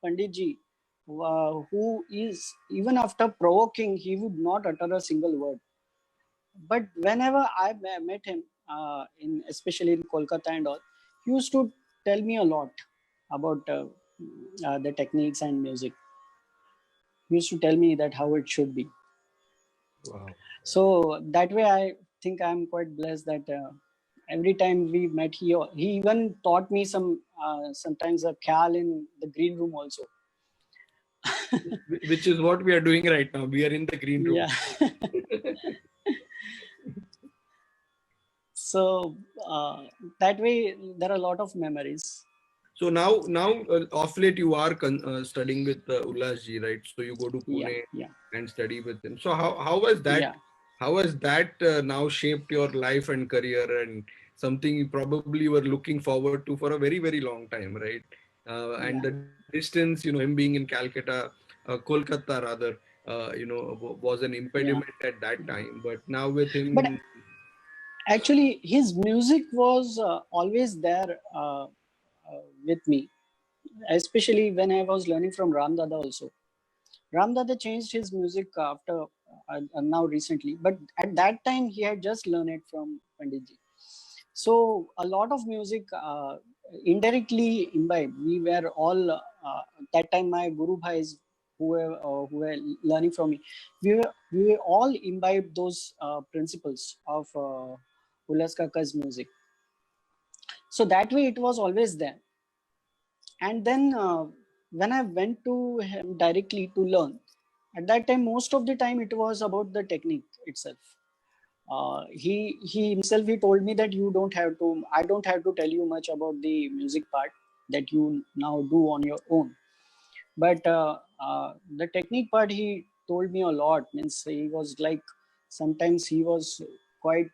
Pandit ji, who is even after provoking, he would not utter a single word. But whenever I met him, in especially in Kolkata and all, he used to tell me a lot about the techniques and music. He used to tell me that how it should be. Wow. So that way, I think I'm quite blessed that every time we met, he even taught me sometimes a khyaal in the green room also. Which is what we are doing right now. We are in the green room. Yeah. So that way, there are a lot of memories. So now off late you are studying with Ullas ji, right? So you go to Yeah, Pune yeah, and study with him. So how was that? yeah. How has that now shaped your life and career, and something you probably were looking forward to for a very long time, right? And Yeah. the distance, him being in Calcutta, Kolkata rather, was an Yeah. impediment at that time. But now with him But in. actually, his music was always there with me, especially when I was learning from Ram Dada also. Ram Dada changed his music after now recently, but at that time he had just learned it from Panditji. So a lot of music indirectly imbibed. We were all that time my guru bhais who were learning from me. We were all imbibed those principles of Ullas Kaka's music. So that way it was always there. And then when I went to him directly to learn, at that time most of the time it was about the technique itself. He himself he told me that I don't have to tell you much about the music part, that you now do on your own. But the technique part he told me a lot. Means he was like, sometimes he was quite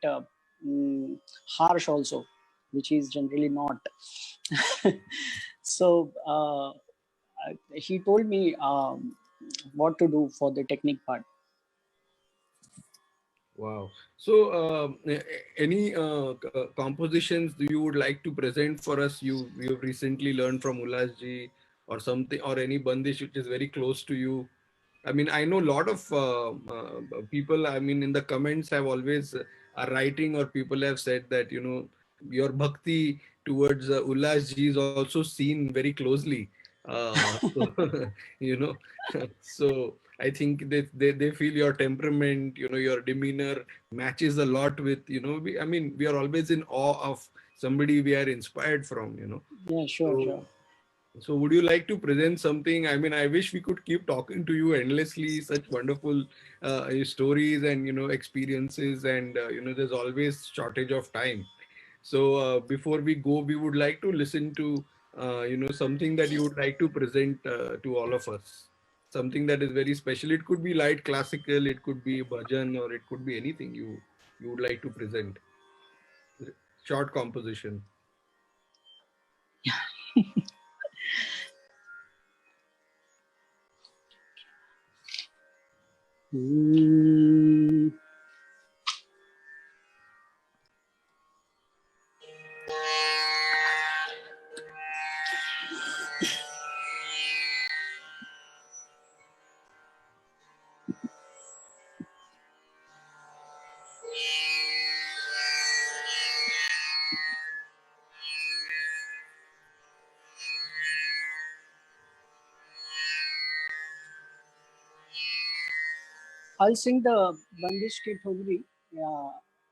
harsh also, which is generally not. So he told me what to do for the technique part. Wow. So, any compositions you would like to present for us? You've recently learned from Ulas ji, or something, or any bandish which is very close to you. I mean, I know a lot of people. I mean, in the comments have always are writing, or people have said that your bhakti towards Ulas ji is also seen very closely. So, you know, so I think they feel your temperament, your demeanor matches a lot with, I mean, we are always in awe of somebody we are inspired from. Yeah, sure, So, sure. so would you like to present something? I mean, I wish we could keep talking to you endlessly, such wonderful stories and, experiences, and, there's always shortage of time. So before we go, we would like to listen to, something that you would like to present to all of us. Something that is very special. It could be light classical, it could be bhajan, or it could be anything you would like to present. Short composition. Mm. I'll sing the Bandish Ki Thogri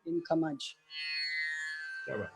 in Khamaj. क्या बात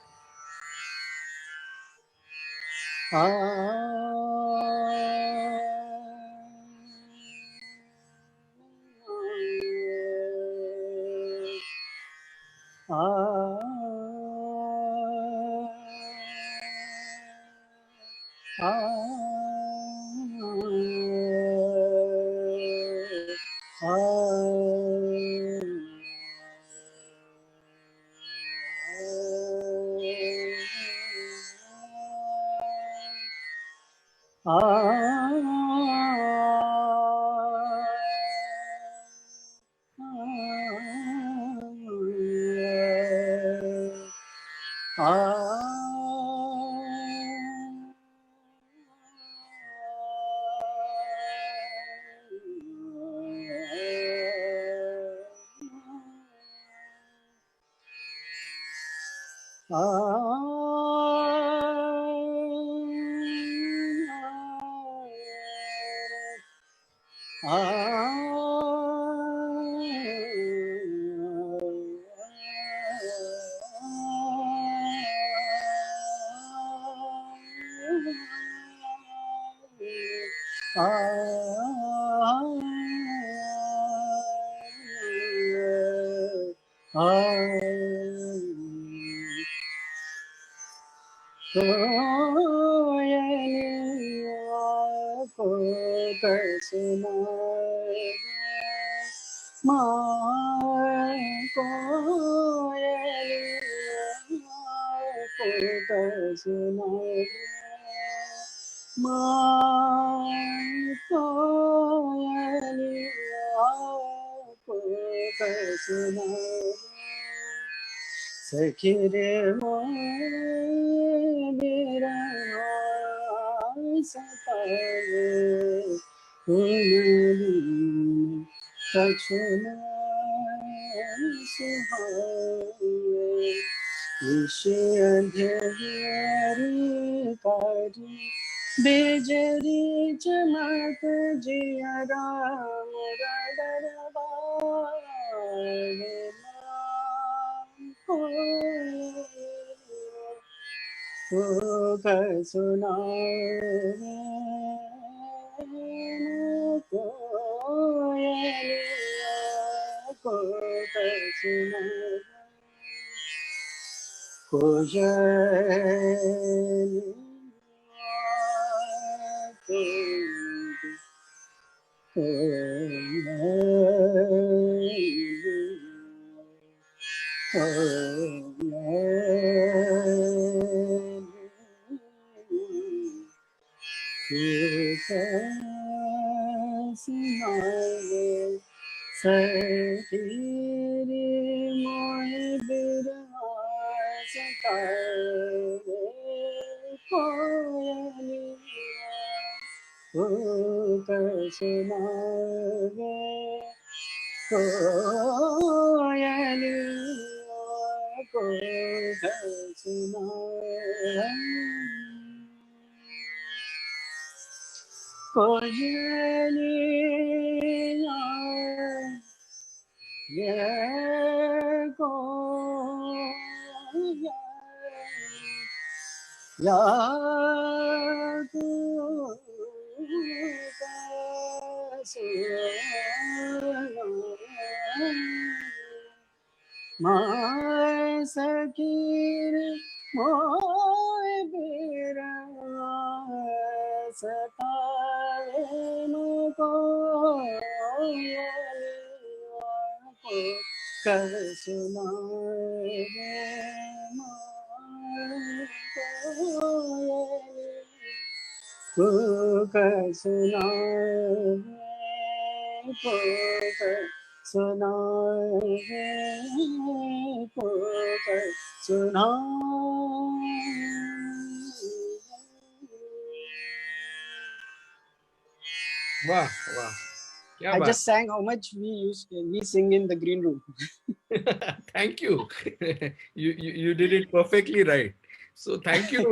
सखी रे मेरा सताए कोयली कछुना सुहाए विषय अंधेरी कारी बेजरी चमक जिया राम सुना सतीरी मोहि बिरहा सताए कोयलिया सुनावे कोयलिया सुनावे कोयलिया ये कोयलिया या तू माय सकीर मोय बेरा सताए मुको कर सुनाए कर सुनाए सुनाए Wow, wow. Yeah, I just sang how much we sing in the green room. Thank you. You did it perfectly right. So thank you.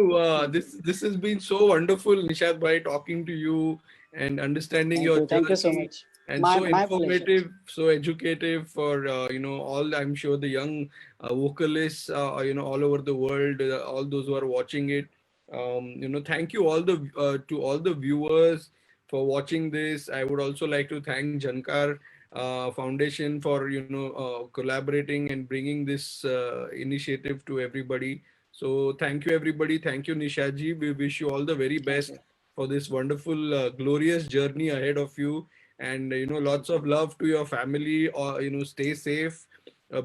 This has been so wonderful, Nishad bhai, talking to you and understanding your Thank you so journey, much. and so My pleasure. informative, so educative for all. I'm sure the young vocalists all over the world, all those who are watching it. Thank you all the to all the viewers for watching this. I would also like to thank Jhankar Foundation for collaborating and bringing this initiative to everybody. So thank you everybody. Thank you Nishaji. We wish you all the very Thank best you. for this wonderful glorious journey ahead of you, and lots of love to your family. Stay safe,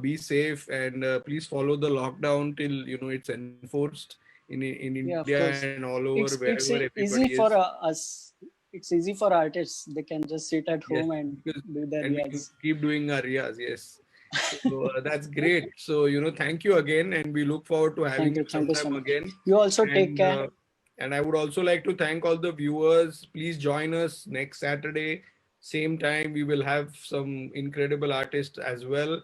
be safe, and please follow the lockdown till it's enforced in India Yeah, of and all course. over wherever everybody is. Easy for us. It's easy for artists. They can just sit at Yes, home and because do their and we'll riyaz. keep doing our riyas. Yes, so that's great. So thank you again, and we look forward to having you Thank you so sometime much. again. You also take And care. and I would also like to thank all the viewers. Please join us next Saturday, same time. We will have some incredible artists as well,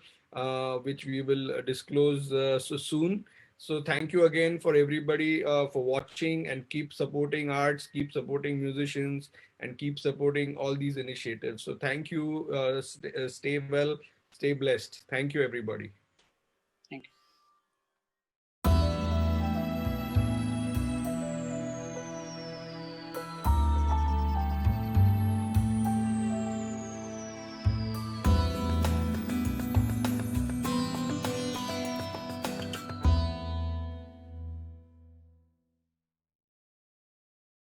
which we will disclose so soon. So thank you again for everybody for watching, and keep supporting arts, keep supporting musicians, and keep supporting all these initiatives. So thank you. Stay well, stay blessed. Thank you, everybody. Thank you.